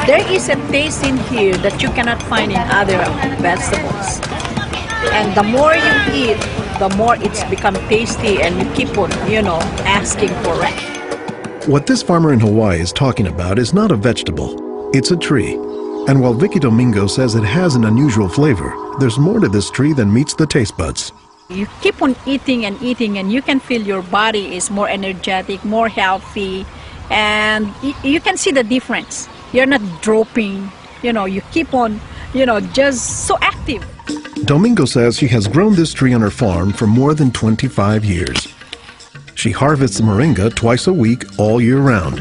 There is a taste in here that you cannot find in other vegetables. And the more you eat, the more it's become tasty and you keep on, asking for it. What this farmer in Hawaii is talking about is not a vegetable, it's a tree. And while Vicky Domingo says it has an unusual flavor, there's more to this tree than meets the taste buds. You keep on eating and eating and you can feel your body is more energetic, more healthy, and you can see the difference. You're not dropping, you keep on, just so active. Domingo says she has grown this tree on her farm for more than 25 years. She harvests moringa twice a week all year round.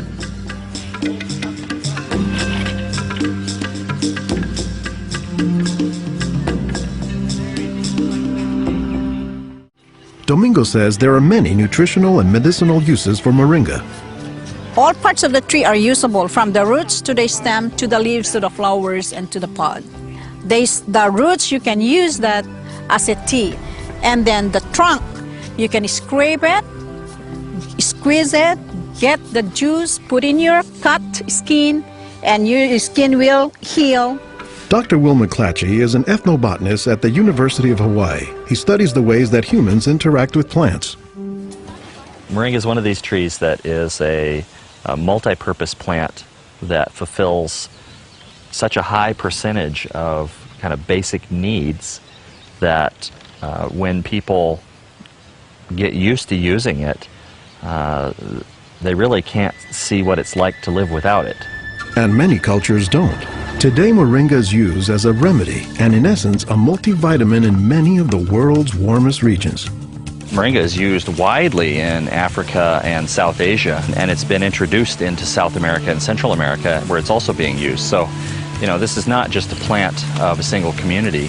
Domingo says there are many nutritional and medicinal uses for moringa. All parts of the tree are usable, from the roots to the stem, to the leaves, to the flowers, and to the pod. The roots, you can use that as a tea. And then the trunk, you can scrape it, squeeze it, get the juice, put in your cut skin, and your skin will heal. Dr. Will McClatchy is an ethnobotanist at the University of Hawaii. He studies the ways that humans interact with plants. Moringa is one of these trees that is a multi-purpose plant that fulfills such a high percentage of kind of basic needs that when people get used to using it, they really can't see what it's like to live without it. And many cultures don't. Today, moringa is used as a remedy and, in essence, a multivitamin in many of the world's warmest regions. Moringa is used widely in Africa and South Asia, and it's been introduced into South America and Central America, where it's also being used. So, this is not just a plant of a single community.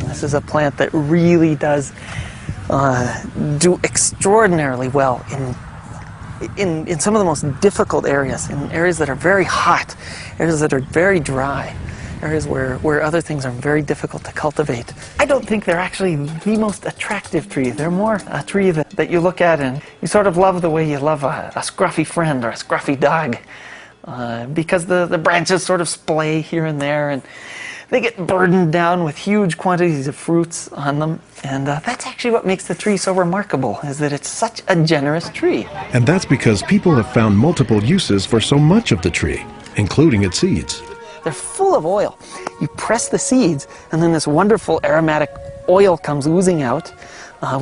This is a plant that really does do extraordinarily well in some of the most difficult areas, in areas that are very hot, areas that are very dry, areas where other things are very difficult to cultivate. I don't think they're actually the most attractive tree. They're more a tree that you look at and you sort of love the way you love a scruffy friend or a scruffy dog, because the branches sort of splay here and there, and they get burdened down with huge quantities of fruits on them. And that's actually what makes the tree so remarkable, is that it's such a generous tree. And that's because people have found multiple uses for so much of the tree, including its seeds. They're full of oil. You press the seeds, and then this wonderful aromatic oil comes oozing out,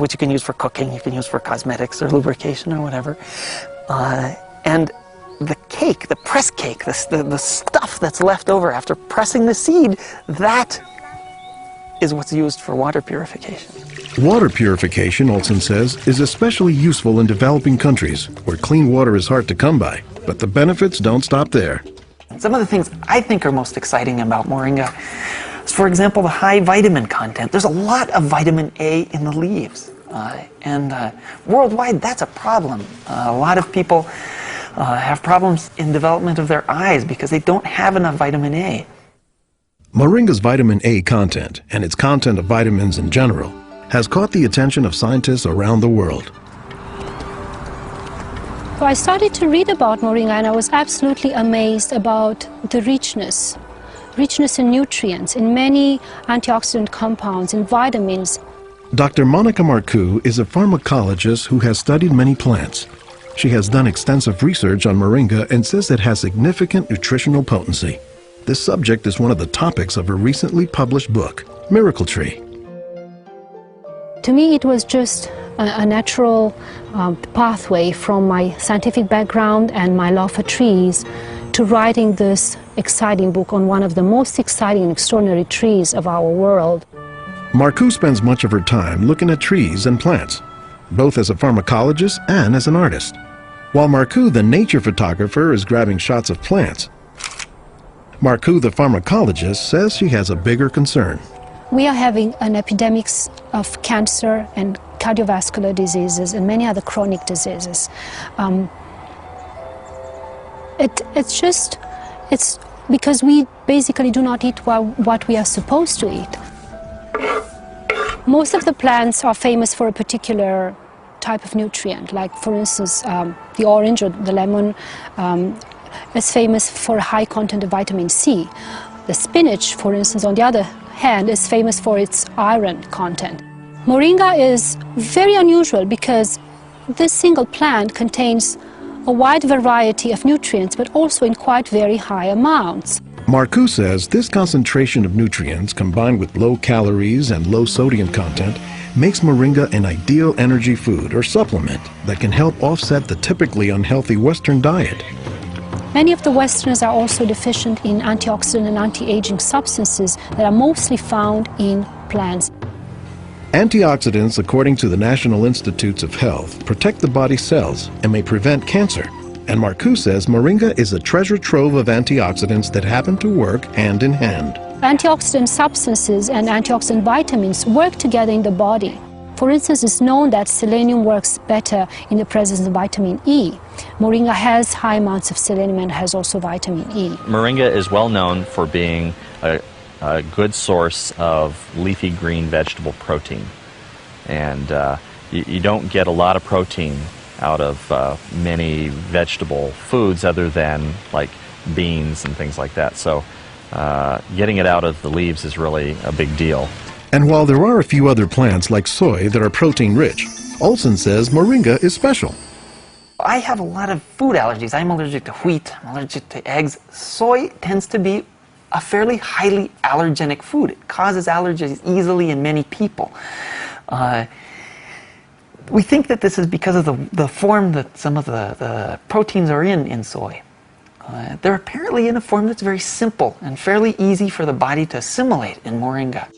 which you can use for cooking, you can use for cosmetics or lubrication or whatever. And the cake, the press cake, the stuff that's left over after pressing the seed, that is what's used for water purification. Water purification, Olson says, is especially useful in developing countries where clean water is hard to come by. But the benefits don't stop there. Some of the things I think are most exciting about moringa is, for example, the high vitamin content. There's a lot of vitamin A in the leaves. And worldwide, that's a problem. A lot of people have problems in development of their eyes because they don't have enough vitamin A. Moringa's vitamin A content, and its content of vitamins in general, has caught the attention of scientists around the world. So I started to read about moringa, and I was absolutely amazed about the richness in nutrients, in many antioxidant compounds, in vitamins. Dr. Monica Marcu is a pharmacologist who has studied many plants. She has done extensive research on moringa and says it has significant nutritional potency. This subject is one of the topics of her recently published book, Miracle Tree. To me, it was just a natural pathway from my scientific background and my love for trees to writing this exciting book on one of the most exciting and extraordinary trees of our world. Marcu spends much of her time looking at trees and plants, both as a pharmacologist and as an artist. While Marcu, the nature photographer, is grabbing shots of plants, Marcu, the pharmacologist, says she has a bigger concern. We are having an epidemic of cancer and cardiovascular diseases and many other chronic diseases. It's because we basically do not eat what we are supposed to eat. Most of the plants are famous for a particular type of nutrient, like for instance the orange or the lemon is famous for a high content of vitamin C. The spinach, for instance, on the other hand, is famous for its iron content. Moringa is very unusual because this single plant contains a wide variety of nutrients, but also in quite very high amounts. Marcu says this concentration of nutrients combined with low calories and low sodium content makes moringa an ideal energy food or supplement that can help offset the typically unhealthy Western diet. Many of the Westerners are also deficient in antioxidant and anti-aging substances that are mostly found in plants. Antioxidants, according to the National Institutes of Health, protect the body's cells and may prevent cancer. And Marcu says moringa is a treasure trove of antioxidants that happen to work hand in hand. Antioxidant substances and antioxidant vitamins work together in the body. For instance, it's known that selenium works better in the presence of vitamin E. Moringa has high amounts of selenium and has also vitamin E. Moringa is well known for being a good source of leafy green vegetable protein. And you don't get a lot of protein out of many vegetable foods other than like beans and things like that. So getting it out of the leaves is really a big deal. And while there are a few other plants like soy that are protein-rich, Olson says moringa is special. I have a lot of food allergies. I'm allergic to wheat, I'm allergic to eggs. Soy tends to be a fairly highly allergenic food. It causes allergies easily in many people. We think that this is because of the form that some of the proteins are in soy. They're apparently in a form that's very simple and fairly easy for the body to assimilate in moringa.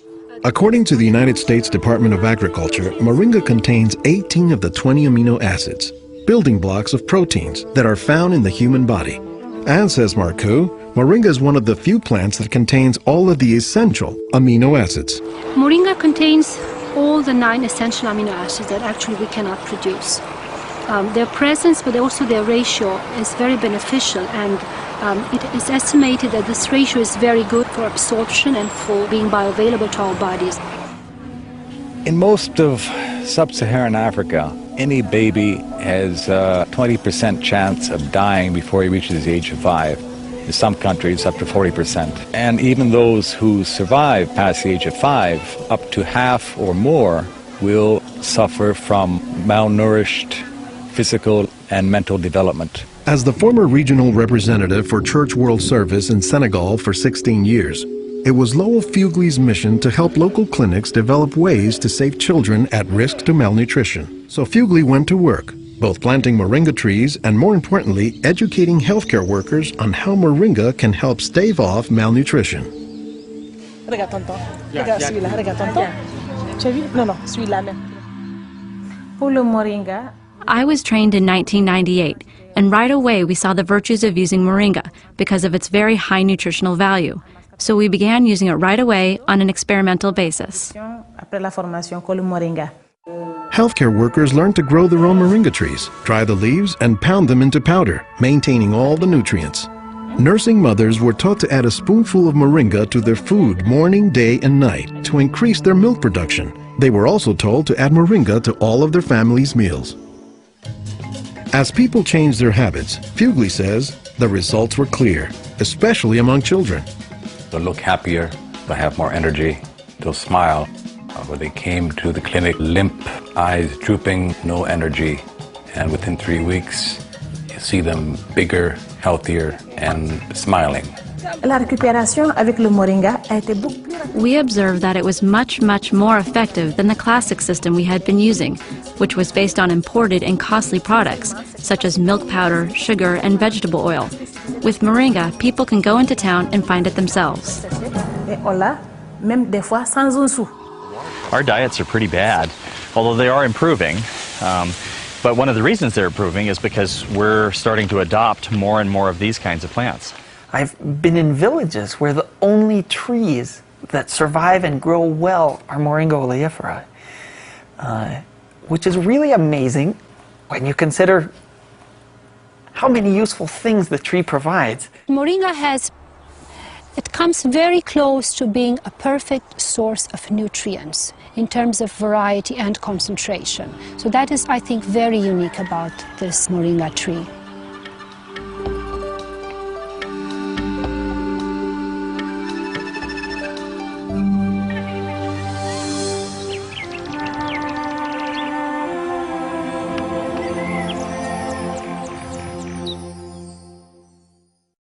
According to the United States Department of Agriculture, moringa contains 18 of the 20 amino acids, building blocks of proteins that are found in the human body. And, says Marcu, moringa is one of the few plants that contains all of the essential amino acids. Moringa contains all the 9 essential amino acids that actually we cannot produce. Their presence, but also their ratio, is very beneficial, and it is estimated that this ratio is very good for absorption and for being bioavailable to our bodies. In most of sub-Saharan Africa, any baby has a 20% chance of dying before he reaches the age of 5. In some countries, up to 40%. And even those who survive past the age of 5, up to half or more will suffer from malnourished physical and mental development. As the former regional representative for Church World Service in Senegal for 16 years, it was Lowell Fugley's mission to help local clinics develop ways to save children at risk to malnutrition. So Fugley went to work, both planting moringa trees and, more importantly, educating healthcare workers on how moringa can help stave off malnutrition. I was trained in 1998, and right away we saw the virtues of using moringa because of its very high nutritional value. So we began using it right away on an experimental basis. Healthcare workers learned to grow their own moringa trees, dry the leaves, and pound them into powder, maintaining all the nutrients. Nursing mothers were taught to add a spoonful of moringa to their food morning, day, and night to increase their milk production. They were also told to add moringa to all of their family's meals. As people changed their habits, Fugley says the results were clear, especially among children. They'll look happier, they'll have more energy, they'll smile. When they came to the clinic, limp, eyes drooping, no energy. And within 3 weeks, you see them bigger, healthier, and smiling. We observed that it was much, much more effective than the classic system we had been using, which was based on imported and costly products, such as milk powder, sugar, and vegetable oil. With moringa, people can go into town and find it themselves. Our diets are pretty bad, although they are improving. But one of the reasons they're improving is because we're starting to adopt more and more of these kinds of plants. I've been in villages where the only trees that survive and grow well are Moringa oleifera, which is really amazing when you consider how many useful things the tree provides. Moringa it comes very close to being a perfect source of nutrients in terms of variety and concentration. So that is, I think, very unique about this moringa tree.